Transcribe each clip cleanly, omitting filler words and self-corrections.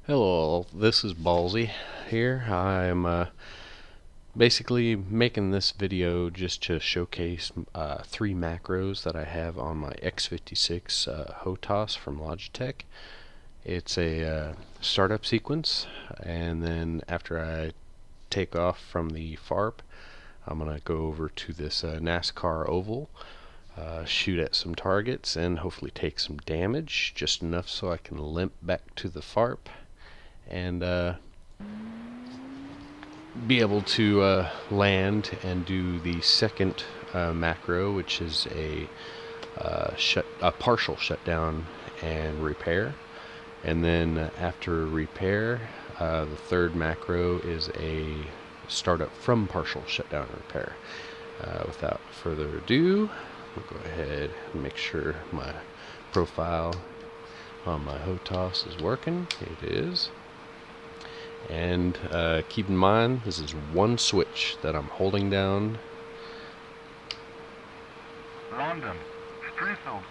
Hello, this is BAWLZY here. I'm basically making this video just to showcase three macros that I have on my X56 HOTAS from Logitech. It's a startup sequence, and then after I take off from the FARP, I'm going to go over to this NASCAR oval, shoot at some targets, and hopefully take some damage, just enough so I can limp back to the FARP and be able to land and do the second macro, which is a partial shutdown and repair. And then after repair, the third macro is a startup from partial shutdown and repair. Without further ado, we'll go ahead and make sure my profile on my HOTAS is working. It is. And keep in mind, this is one switch that I'm holding down. London,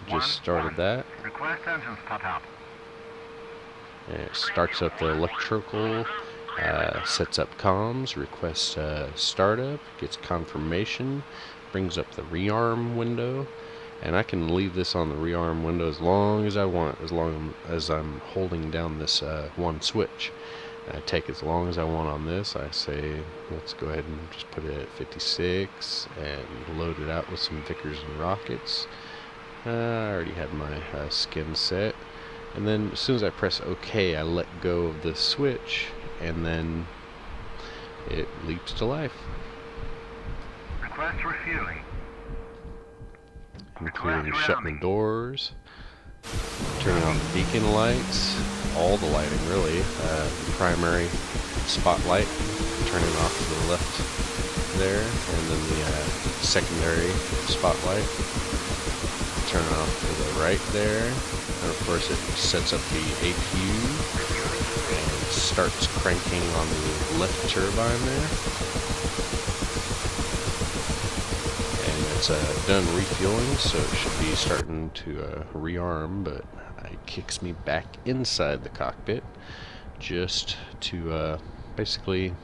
just started that. Request engines cut out. And it starts up the electrical, sets up comms, requests startup, gets confirmation, brings up the rearm window, and I can leave this on the rearm window as long as I want, as long as I'm holding down this one switch. I take as long as I want on this. I say, let's go ahead and just put it at 56 and load it out with some Vickers and rockets. I already had my skin set. And then as soon as I press OK, I let go of the switch, and then it leaps to life. Request refueling. Including shutting the doors, turning on the beacon lights, all the lighting really, the primary spotlight, turning off to the left there, and then the secondary spotlight, turning off to the right there, and of course it sets up the APU and starts cranking on the left turbine there. It's done refueling, so it should be starting to rearm, but it kicks me back inside the cockpit just to basically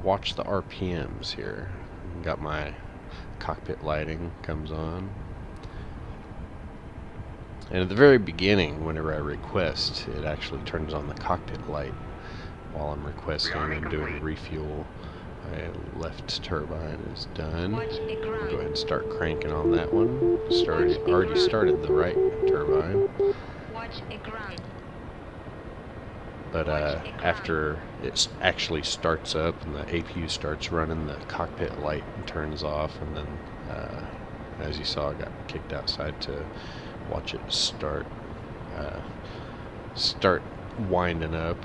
watch the RPMs here. Got my cockpit lighting comes on, and at the very beginning, whenever I request, it actually turns on the cockpit light while I'm requesting and doing refuel. My left turbine is done. I'll go ahead and start cranking on that one. Already started the right turbine. But after it actually starts up and the APU starts running, the cockpit light turns off, and then as you saw, I got kicked outside to watch it start winding up,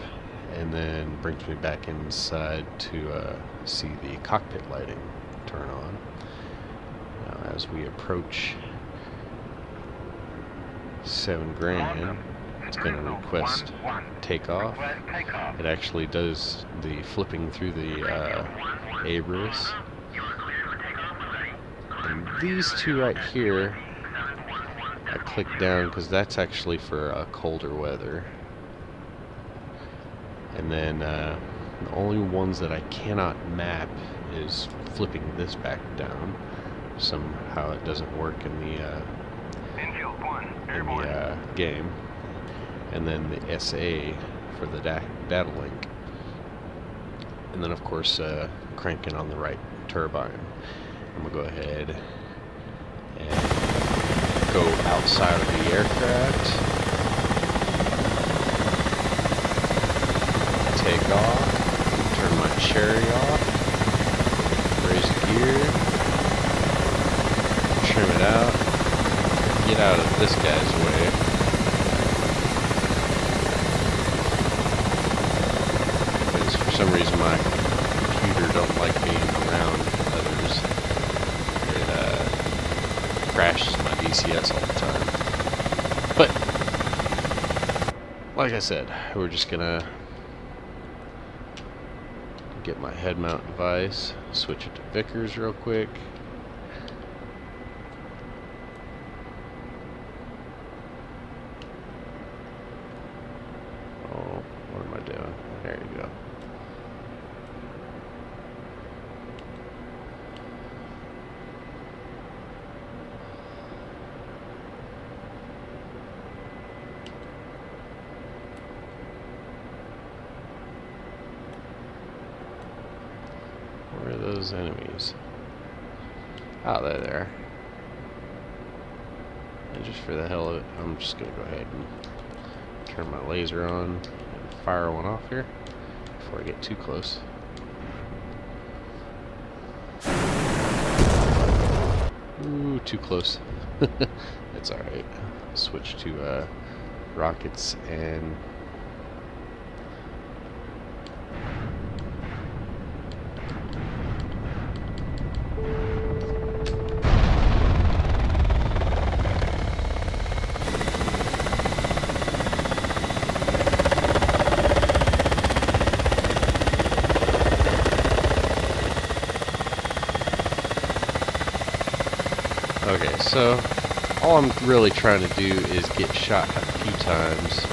and then brings me back inside to see the cockpit lighting turn on. Now as we approach 7 grand, it's going to request takeoff. It actually does the flipping through the ABRIS. And these two right here, I click down because that's actually for colder weather. And then the only ones that I cannot map is flipping this back down. Somehow it doesn't work in the game. And then the SA for the data link. And then of course cranking on the right turbine. I'm gonna go ahead and go outside of the aircraft. Take off, turn my cherry off, raise the gear, trim it out, get out of this guy's way. Because for some reason my computer don't like being around others. It crashes my DCS all the time. But like I said, we're just gonna get my head mount device, switch it to Vickers real quick. those enemies. Oh, there they are. And just for the hell of it, I'm just gonna go ahead and turn my laser on and fire one off here before I get too close. Ooh, too close. It's alright. Switch to rockets and okay, so all I'm really trying to do is get shot a few times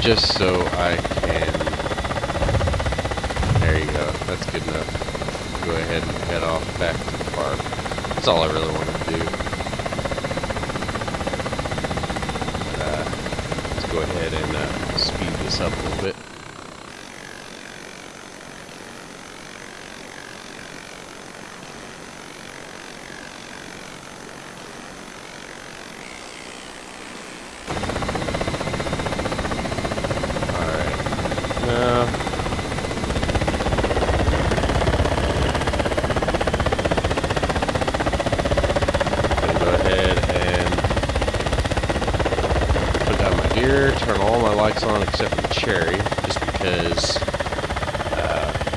just so I can... There you go, that's good enough. Go ahead and head off back to the park. That's all I really want to do. Let's go ahead and speed this up a little bit. Turn all my lights on except for the cherry, just because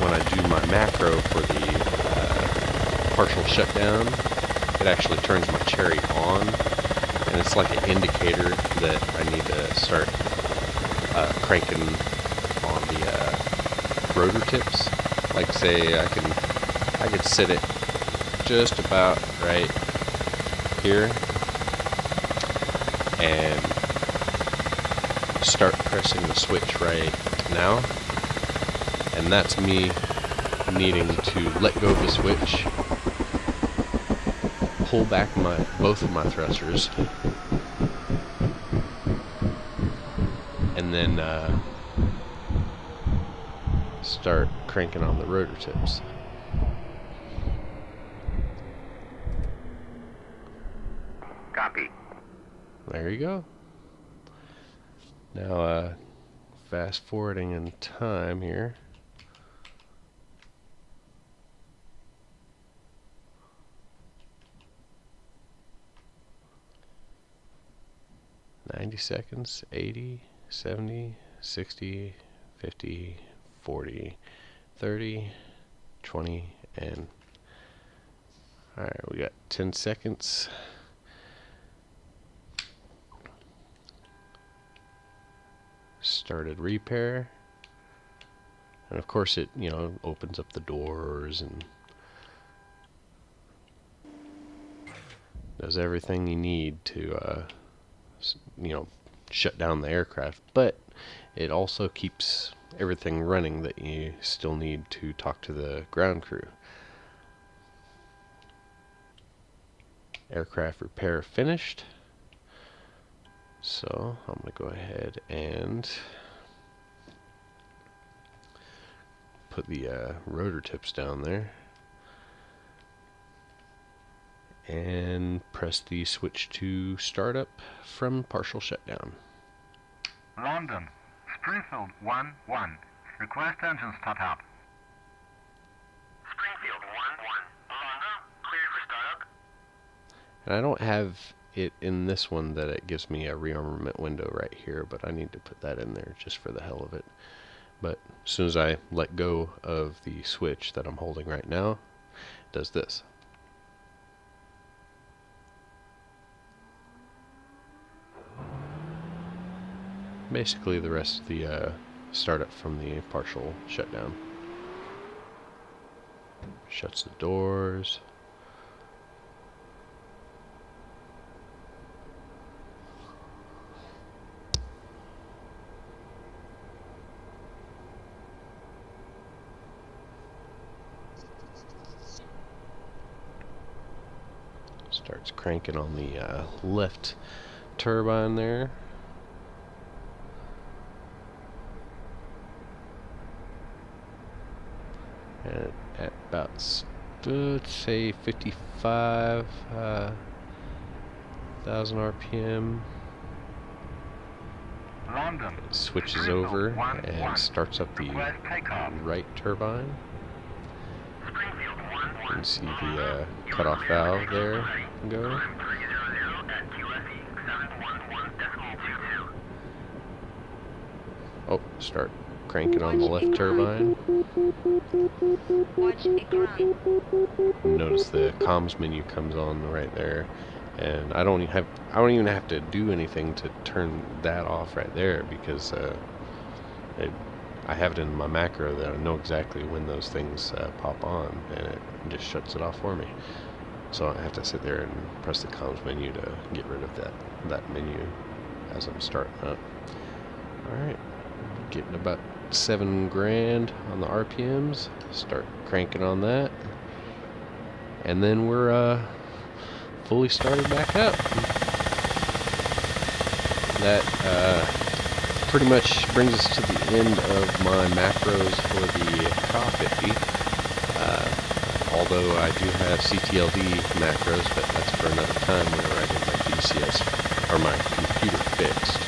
when I do my macro for the partial shutdown, it actually turns my cherry on, and it's like an indicator that I need to start cranking on the rotor tips. Like say I could set it just about right here and start pressing the switch right now, and that's me needing to let go of the switch, pull back both of my thrusters, and then start cranking on the rotor tips. Copy. There you go. Now, fast forwarding in time here. "90 seconds, 80, 70, 60, 50, 40, 30, 20, and... Alright, we got 10 seconds. Started repair, and of course it, you know, opens up the doors and does everything you need to you know, shut down the aircraft, but it also keeps everything running that you still need to talk to the ground crew. Aircraft repair finished. So I'm going to go ahead and put the rotor tips down there and press the switch to startup from partial shutdown. London, Springfield 1-1. Request engine start up. Springfield 1-1. London, clear for startup. And I don't have it in this one that it gives me a rearmament window right here, but I need to put that in there just for the hell of it. But as soon as I let go of the switch that I'm holding right now, it does this. Basically the rest of the startup from the partial shutdown. Shuts the doors. Starts cranking on the left turbine there. And at about, let's say 55,000 RPM. London. It switches Springfield over 1-1. and starts up the Request takeoff. right turbine. Springfield 1-1. You can see the cutoff valve there go. Climb 300 at QSE 711.22. Oh, start cranking on the left turbine. Watch it grind. Notice the comms menu comes on right there, and I don't even have to do anything to turn that off right there, because I have it in my macro that I know exactly when those things pop on, and it just shuts it off for me. So I have to sit there and press the comms menu to get rid of that menu as I'm starting up. All right, getting about 7 grand on the RPMs. Start cranking on that, and then we're fully started back up. That pretty much brings us to the end of my macros for the Ka-50. Although I do have CTLD macros, but that's for another time whenever I get my DCS or my computer fixed,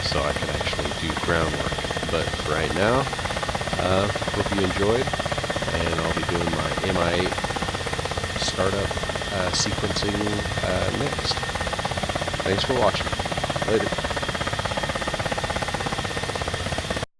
so I can actually do groundwork. But for right now, hope you enjoyed, and I'll be doing my MI8 startup sequencing next. Thanks for watching. Later.